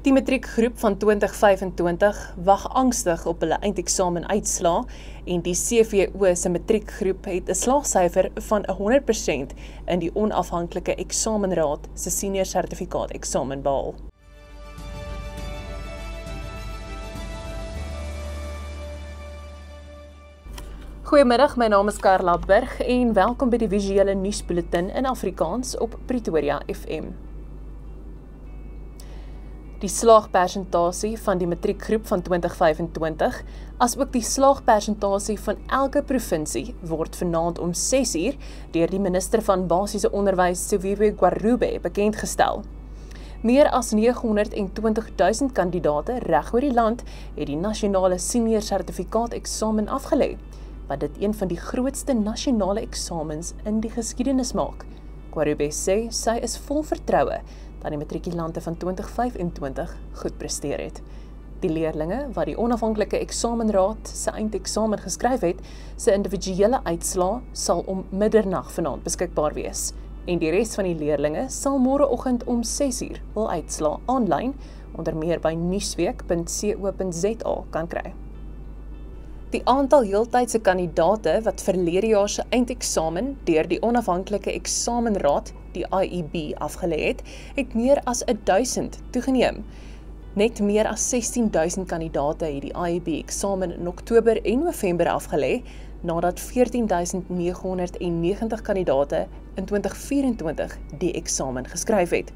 Die matriekgroep van 2025 wag angstig op hulle eindeksamen uitslaa en die CVO se matriekgroep het 'n slaagsyfer van 100% in die onafhanklike eksamenraad se senior sertifikaat eksamen behaal. Goeiemiddag, my naam is Carla Burg en welkom by die visuele nuusbulletin in Afrikaans op Pretoria FM. Die slaagpersentasie van die matriekgroep van 2025, asook die slaagpersentasie van elke provinsie, word vanaand om 6uur deur die minister van Basiese Onderwys, Siviwe Gwarube, bekendgestel. Meer as 920.000 kandidate reg oor die land het die nasionale senior sertifikaat eksamen afgelê, wat dit een van die grootste nasionale eksamens in die geskiedenis maak. Gwarube sê sy is vol vertroue dat die matrikulante van 2025 goed presteer het. Die leerlinge wat die onafhanklike eksamenraad se eindeksamen geskryf het, se individuele uitslae sal om middernag vanaand beskikbaar wees en die res van die leerlinge sal môreoggend om 6uur hul uitslae aanlyn onder meer by nuusweek.co.za kan kry. Die aantal heeltydse kandidate wat verlede jaar se eindeksamen deur die onafhanklike eksamenraad, die IEB, afgelê het meer as 1000 toegeneem. Net meer as 16.000 kandidate het die IEB eksamen in Oktober en November afgelê, nadat 14.990 kandidate in 2024 die eksamen geskryf het.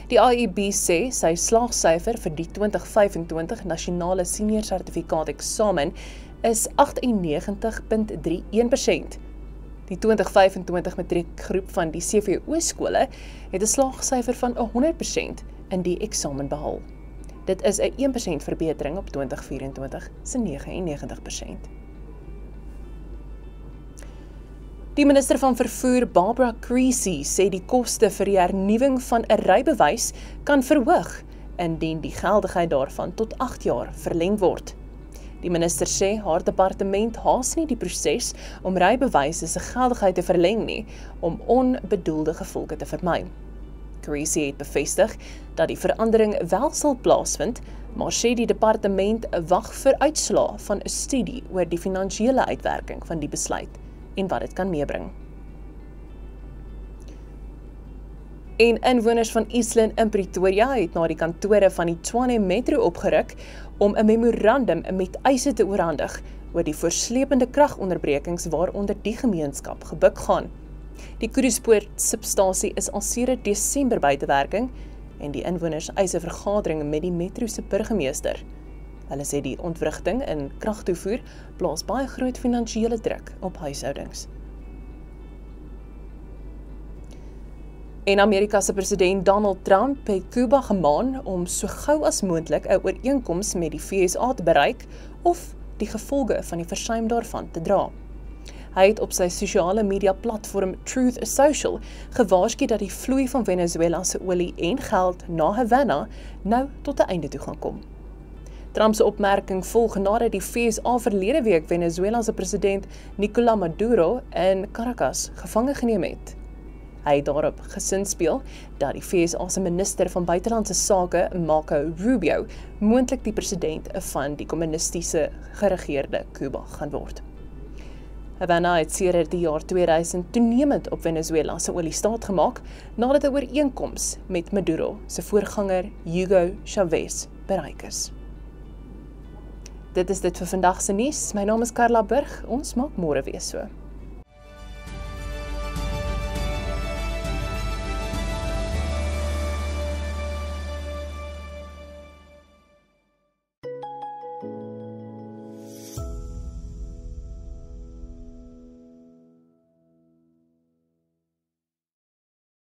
Die IEB sê sy slaagsyfer vir die 2025 nasionale senior sertifikaat eksamen is 98.31%. Die 2025 matriekgroep van die CVO skole het 'n slaagsyfer van 100% in die eksamen behaal. Dit is 'n 1% verbetering op 2024 se 99%. Die minister van vervoer, Barbara Creecy, sê die koste vir die hernuwing van 'n rybewys kan verhoog indien die geldigheid daarvan tot 8 jaar verleng word. Die minister sê haar departement haas nie die proses om rybewyse se geldigheid te verleng nie, om onbedoelde gevolge te vermy. Creecy het bevestig dat die verandering wel sal plaasvind, maar sê die departement wag vir uitslae van 'n studie oor die finansiële uitwerking van die besluit en wat dit kan meebring. En inwoners van Eastland in Pretoria het na die kantore van die Tshwane Metro opgeruk om 'n memorandum met eise te oorhandig oor die voorslepende kragonderbrekings waaronder die gemeenskap gebuk gaan. Die Koediespoort substasie is al sedert Desember buitewerking en die inwoners eis 'n vergadering met die metro se burgemeester. Hulle sê die ontwrigting in kragtoevoer plaas baie groot finansiële druk op huishoudings. En Amerika se president Donald Trump het Cuba gemaan om so gou as moontlik 'n ooreenkoms met die VSA te bereik of die gevolge van die versuim daarvan te dra. Hy het op sy sosiale media platform Truth Social gewaarsku dat die vloei van Venezuela se olie en geld na Havana nou tot 'n einde toe gaan kom. Trump se opmerking volg nadat die VSA verlede week Venezuela se president Nicolás Maduro in Caracas gevange geneem het. Hy het daarop gesinspeel dat die VSA se minister van buitelandse sake, Marco Rubio, moontlik die president van die kommunistiese geregeerde Cuba gaan word. Havana het sedert die jaar 2000 toenemend op Venezuela se olie staat gemaak nadat 'n ooreenkoms met Maduro se voorganger Hugo Chavez bereik is. Dit is dit vir vandag se nuus. My naam is Carla Burg. Ons maak môre weer so.